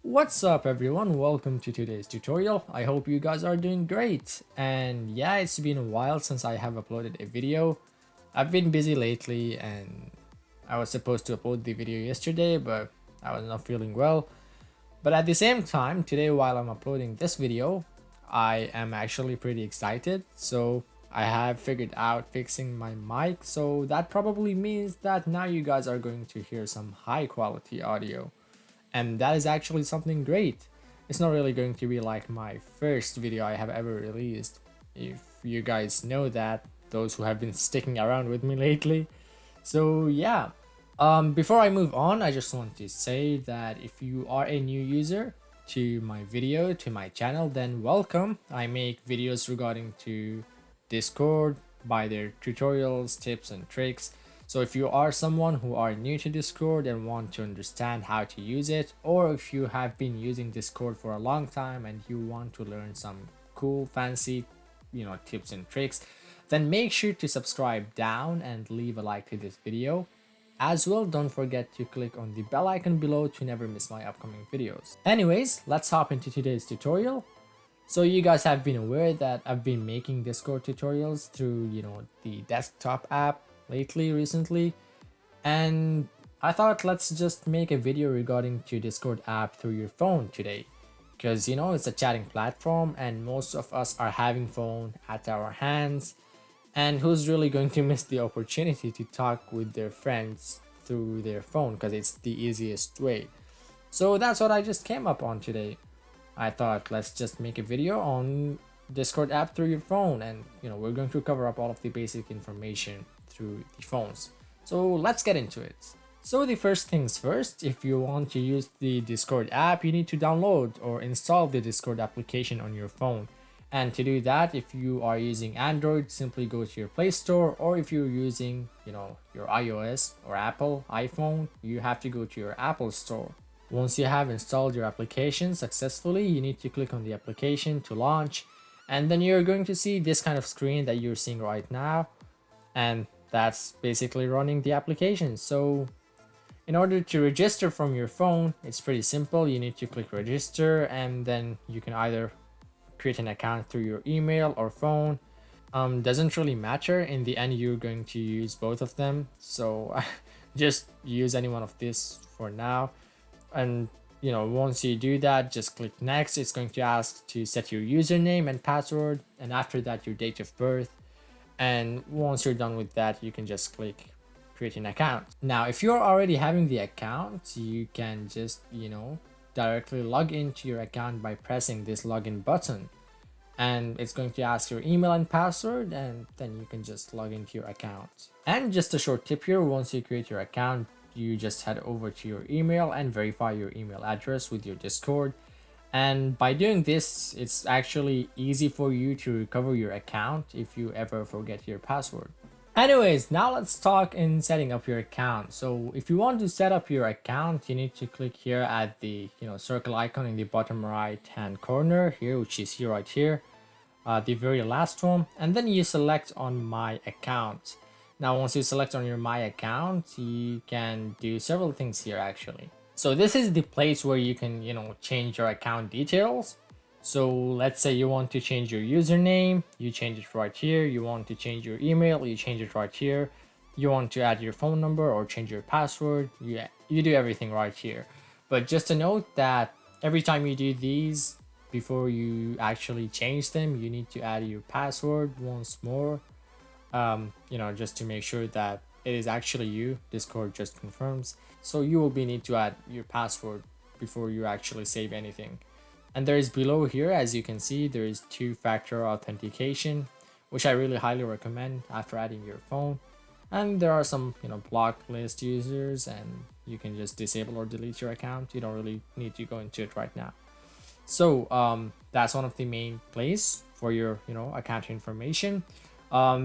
What's up everyone, welcome to today's tutorial. I hope you guys are doing great. And yeah, it's been a while since I have uploaded a video. I've been busy lately and I was supposed to upload the video yesterday, but I was not feeling well. But at the same time, today while I'm uploading this video, I am actually pretty excited. So I have figured out fixing my mic, so that probably means that now you guys are going to hear some high quality audio, and that is actually something great. It's not really going to be like my first video I have ever released, if you guys know that, those who have been sticking around with me lately. So yeah, before I move on, I just want to say that if you are a new user to my video, to my channel, then welcome. I make videos regarding to Discord, by their tutorials, tips and tricks. So if you are someone who are new to Discord and want to understand how to use it, or if you have been using Discord for a long time and you want to learn some cool, fancy, tips and tricks, then make sure to subscribe down and leave a like to this video. As well, don't forget to click on the bell icon below to never miss my upcoming videos. Anyways, let's hop into today's tutorial. So you guys have been aware that I've been making Discord tutorials through, the desktop app recently, and I thought let's just make a video regarding to Discord app through your phone today, because it's a chatting platform and most of us are having phone at our hands, and who's really going to miss the opportunity to talk with their friends through their phone because it's the easiest way. So that's what I just came up on today. I thought let's just make a video on Discord app through your phone, and we're going to cover up all of the basic information through the phones. So let's get into it. So the first things first, if you want to use the Discord app, you need to download or install the Discord application on your phone. And to do that, if you are using Android, simply go to your Play Store, or if you're using, your iOS or Apple iPhone, you have to go to your Apple Store. Once you have installed your application successfully, you need to click on the application to launch, and then you're going to see this kind of screen that you're seeing right now, and that's basically running the application. So in order to register from your phone, it's pretty simple. You need to click register, and then you can either create an account through your email or phone. Doesn't really matter. In the end, you're going to use both of them, so just use any one of these for now. And once you do that, just click next. It's going to ask to set your username and password, and after that your date of birth. And once you're done with that, you can just click create an account. Now if you're already having the account, you can just directly log into your account by pressing this login button, and it's going to ask your email and password, and then you can just log into your account. And just a short tip here, once you create your account, you just head over to your email and verify your email address with your Discord. And by doing this, it's actually easy for you to recover your account if you ever forget your password. Anyways, now let's talk in setting up your account. So if you want to set up your account, you need to click here at the circle icon in the bottom right hand corner here, which is here right here, the very last one, and then you select on my account. Now once you select on your my account, you can do several things here actually. So this is the place where you can change your account details. So let's say you want to change your username, you change it right here. You want to change your email, you change it right here. You want to add your phone number or change your password, you do everything right here. But just a note that every time you do these, before you actually change them, you need to add your password once more, just to make sure that it is actually you. Discord just confirms. So you will need to add your password before you actually save anything. And there is below here, as you can see, there is two-factor authentication, which I really highly recommend after adding your phone. And there are some, blocked list users, and you can just disable or delete your account. You don't really need to go into it right now. So that's one of the main place for your, account information.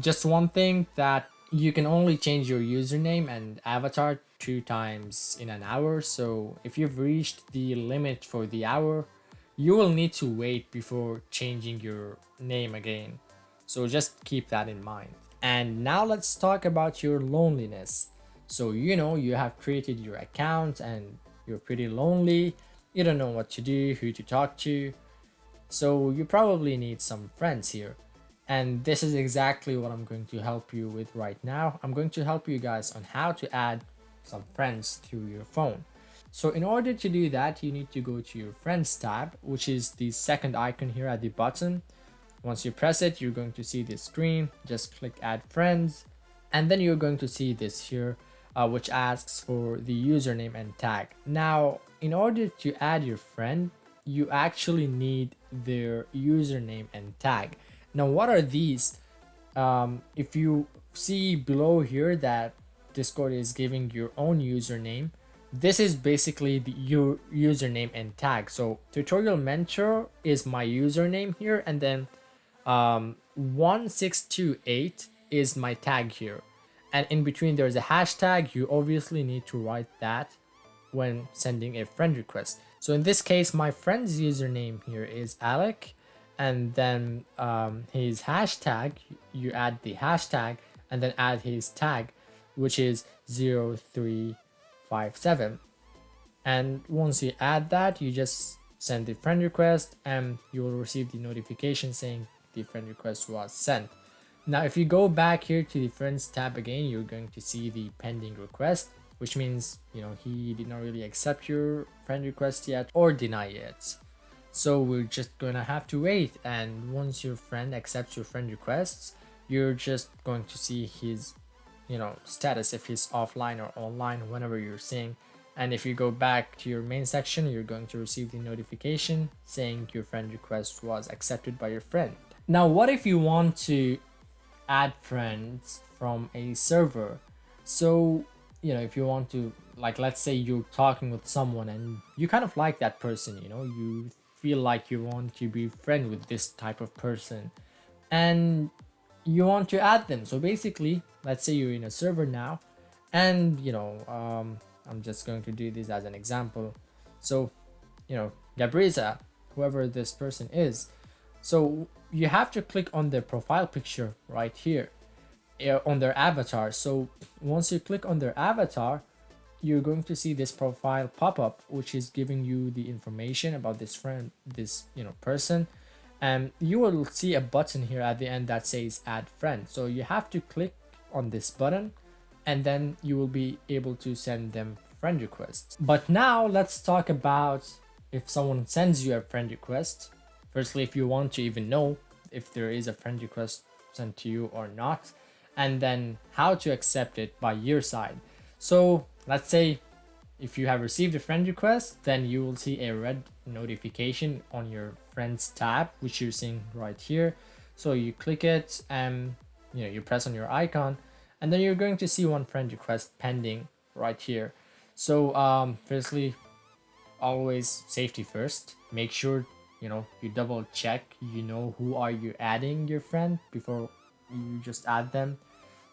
Just one thing, that you can only change your username and avatar 2 times in an hour. So if you've reached the limit for the hour, you will need to wait before changing your name again. So just keep that in mind. And now let's talk about your loneliness. So you have created your account and you're pretty lonely. You don't know what to do, who to talk to, so you probably need some friends here. And this is exactly what I'm going to help you with right now. I'm going to help you guys on how to add some friends to your phone. So in order to do that, you need to go to your friends tab, which is the second icon here at the bottom. Once you press it, you're going to see this screen. Just click add friends, and then you're going to see this here, which asks for the username and tag. Now, in order to add your friend, you actually need their username and tag. Now, what are these? If you see below here that Discord is giving your own username, this is basically your username and tag. So tutorial mentor is my username here, and then 1628 is my tag here, and in between there's a hashtag. You obviously need to write that when sending a friend request. So in this case, my friend's username here is Alec, and then his hashtag, you add the hashtag and then add his tag, which is 0357. And once you add that, you just send the friend request and you will receive the notification saying the friend request was sent. Now, if you go back here to the friends tab again, you're going to see the pending request, which means, he did not really accept your friend request yet or deny it. So we're just gonna have to wait, and once your friend accepts your friend requests, you're just going to see his, status, if he's offline or online whenever you're seeing. And if you go back to your main section, you're going to receive the notification saying your friend request was accepted by your friend. Now, what if you want to add friends from a server? So, if you want to, like, let's say you're talking with someone and you kind of like that person, you feel like you want to be friend with this type of person and you want to add them. So basically, let's say you're in a server now, and I'm just going to do this as an example. So, Gabriza, whoever this person is, so you have to click on their profile picture right here, on their avatar. So once you click on their avatar, you're going to see this profile pop up, which is giving you the information about this friend, this person, and you will see a button here at the end that says add friend. So you have to click on this button, and then you will be able to send them friend requests. But now let's talk about if someone sends you a friend request. Firstly, if you want to even know if there is a friend request sent to you or not, and then how to accept it by your side. So let's say if you have received a friend request, then you will see a red notification on your friends tab, which you're seeing right here. So you click it and you press on your icon, and then you're going to see one friend request pending right here. So firstly, always safety first. Make sure you double check who are you adding your friend before you just add them.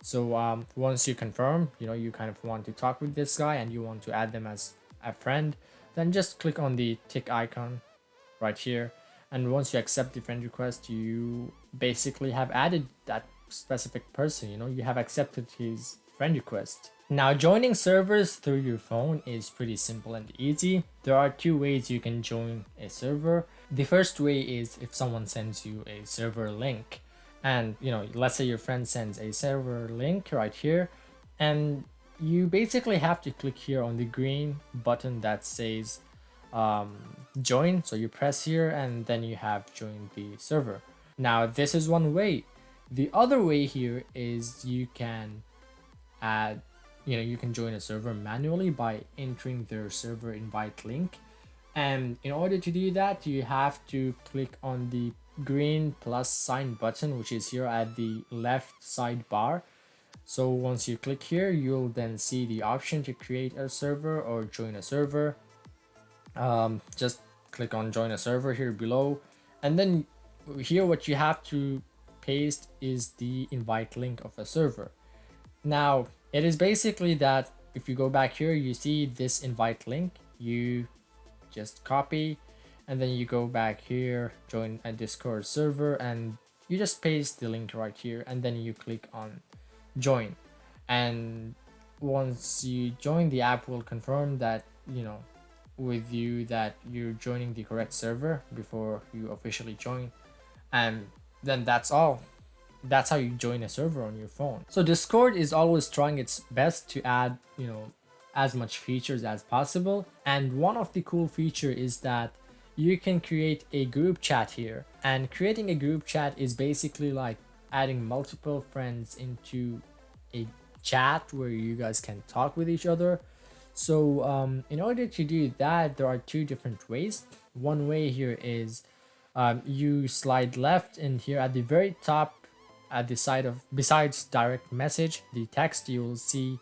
So once you confirm you kind of want to talk with this guy and you want to add them as a friend, then just click on the tick icon right here, and once you accept the friend request, you basically have added that specific person. You have accepted his friend request. Now, joining servers through your phone is pretty simple and easy. There are two ways you can join a server. The first way is if someone sends you a server link, and let's say your friend sends a server link right here, and you basically have to click here on the green button that says join. So you press here and then you have joined the server. Now, this is one way. The other way here is you can add, you can join a server manually by entering their server invite link. And in order to do that, you have to click on the green plus sign button, which is here at the left sidebar. So once you click here, you'll then see the option to create a server or join a server. Just click on join a server here below, and then here what you have to paste is the invite link of a server. Now, it is basically that if you go back here, you see this invite link, you just copy, and then you go back here, join a Discord server, and you just paste the link right here, and then you click on join. And once you join, the app will confirm that with you that you're joining the correct server before you officially join, and then that's all. That's how you join a server on your phone. So Discord is always trying its best to add, as much features as possible. And one of the cool feature is that you can create a group chat here. And creating a group chat is basically like adding multiple friends into a chat where you guys can talk with each other. So in order to do that, there are two different ways. One way here is you slide left, and here at the very top, at the side of besides direct message, the text, you will see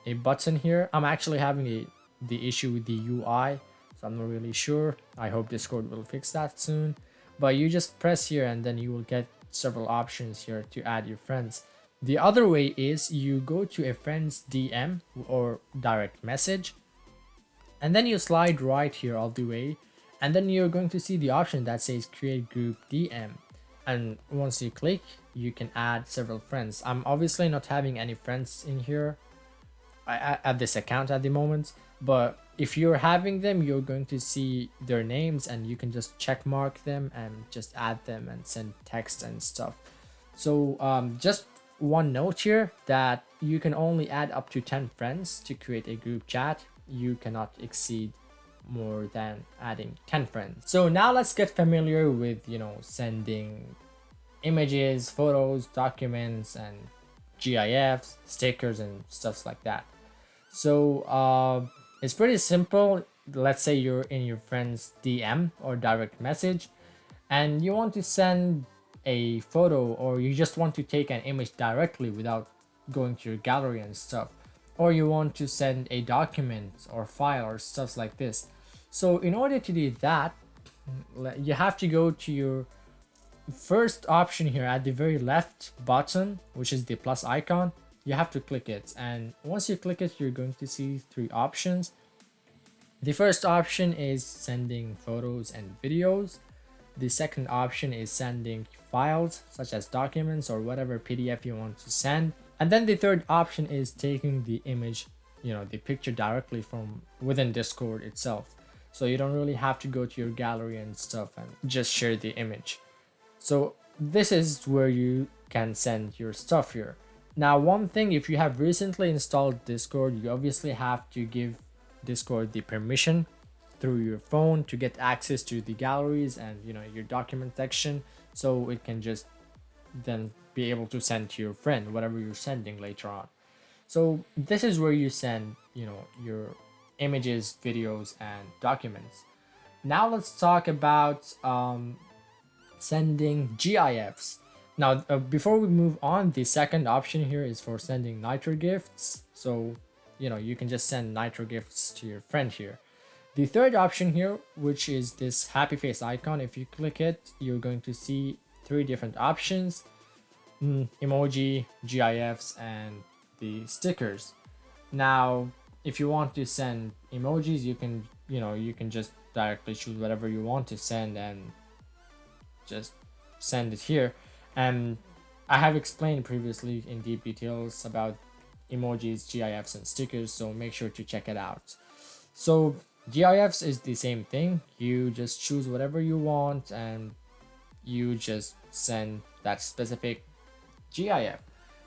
a button here. I'm actually having the issue with the UI, so I'm not really sure. I hope Discord will fix that soon. But you just press here, and then you will get several options here to add your friends. The other way is you go to a friend's DM or direct message, and then you slide right here all the way, and then you're going to see the option that says create group DM. And once you click, you can add several friends. I'm obviously not having any friends in here at this account at the moment, but if you're having them, you're going to see their names, and you can just check mark them and just add them and send text and stuff. So just one note here, that you can only add up to 10 friends to create a group chat. You cannot exceed more than adding 10 friends. So now let's get familiar with, sending images, photos, documents, and GIFs, stickers, and stuff like that. So it's pretty simple. Let's say you're in your friend's DM or direct message, and you want to send a photo, or you just want to take an image directly without going to your gallery and stuff, or you want to send a document or file or stuff like this. So in order to do that, you have to go to your first option here at the very left bottom, which is the plus icon. You have to click it, and once you click it, you're going to see three options. The first option is sending photos and videos. The second option is sending files such as documents or whatever PDF you want to send. And then the third option is taking the image, the picture directly from within Discord itself. So you don't really have to go to your gallery and stuff and just share the image. So this is where you can send your stuff here. Now, one thing, if you have recently installed Discord, you obviously have to give Discord the permission through your phone to get access to the galleries and your document section, so it can just then be able to send to your friend whatever you're sending later on. So this is where you send your images, videos, and documents. Now let's talk about sending GIFs. Now before we move on, the second option here is for sending nitro gifts. So you can just send nitro gifts to your friend here. The third option here, which is this happy face icon, if you click it, you're going to see three different options: emoji, GIFs, and the stickers. Now, if you want to send emojis, you can just directly choose whatever you want to send and just send it here. And I have explained previously in deep details about emojis, GIFs, and stickers, so make sure to check it out. So GIFs is the same thing. You just choose whatever you want and you just send that specific GIF.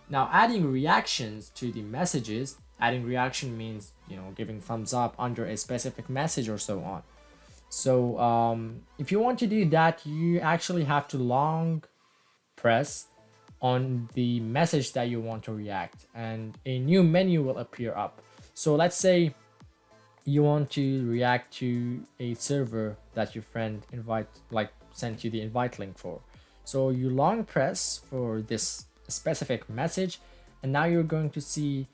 Now, adding reactions to the messages, adding reaction means giving thumbs up under a specific message or so on. So if you want to do that, you actually have to long press on the message that you want to react, and a new menu will appear up. So let's say you want to react to a server that your friend sent you the invite link for. So you long press for this specific message, and now you're going to see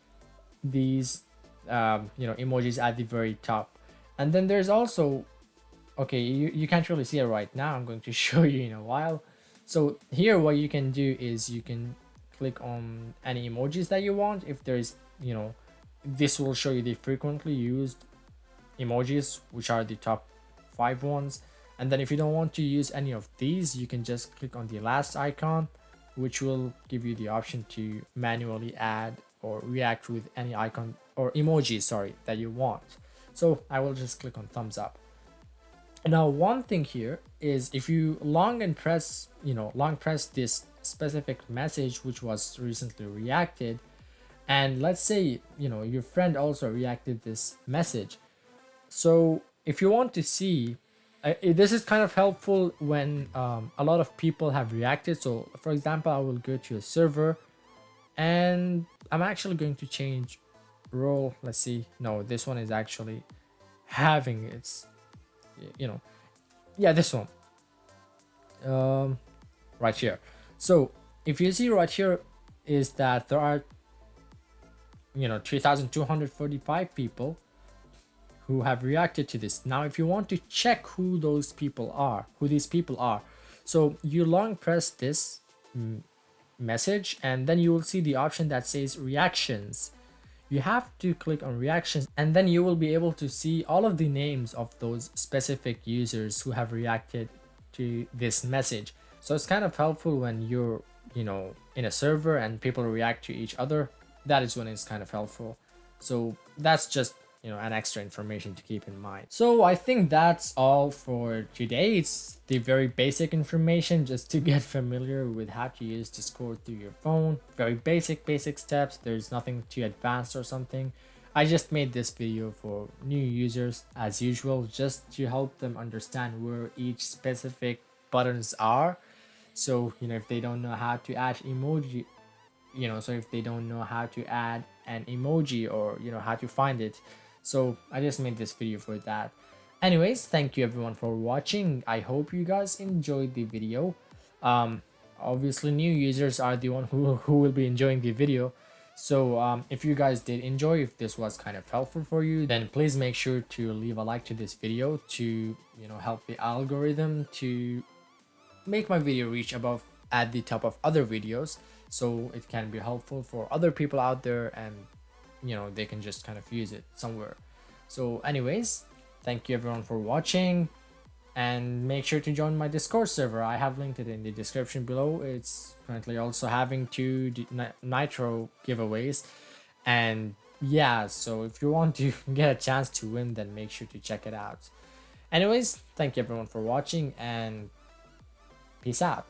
these emojis at the very top. And then there's also, okay, you can't really see it right now, I'm going to show you in a while. So here what you can do is you can click on any emojis that you want. If there's this will show you the frequently used emojis, which are the top 5 ones. And then if you don't want to use any of these, you can just click on the last icon, which will give you the option to manually add or react with any icon or emoji, that you want. So I will just click on thumbs up. Now one thing here is if you long press this specific message which was recently reacted, and let's say your friend also reacted this message. So if you want to see, this is kind of helpful when a lot of people have reacted. So for example, I will go to a server and I'm actually going to change role. Let's see. No, this one is actually having its, yeah, this one, right here. So if you see right here is that there are 3,245 people who have reacted to this. Now if you want to check who these people are, so you long press this message and then you will see the option that says reactions. You have to click on reactions and then you will be able to see all of the names of those specific users who have reacted to this message. So it's kind of helpful when you're in a server and people react to each other. That is when it's kind of helpful. So that's just an extra information to keep in mind. So I think that's all for today. It's the very basic information just to get familiar with how to use Discord through your phone. Very basic steps. There's nothing too advanced or something. I just made this video for new users as usual, just to help them understand where each specific buttons are. So if they don't know how to add emoji, so if they don't know how to add an emoji or how to find it. So I just made this video for that. Anyways, thank you everyone for watching. I hope you guys enjoyed the video. Obviously new users are the one who will be enjoying the video. So if you guys did enjoy, if this was kind of helpful for you, then please make sure to leave a like to this video to help the algorithm to make my video reach above at the top of other videos, so it can be helpful for other people out there and they can just kind of use it somewhere. So anyways, thank you everyone for watching and make sure to join my Discord server. I have linked it in the description below. It's currently also having 2 nitro giveaways, and yeah, so if you want to get a chance to win, then make sure to check it out. Anyways, thank you everyone for watching and peace out.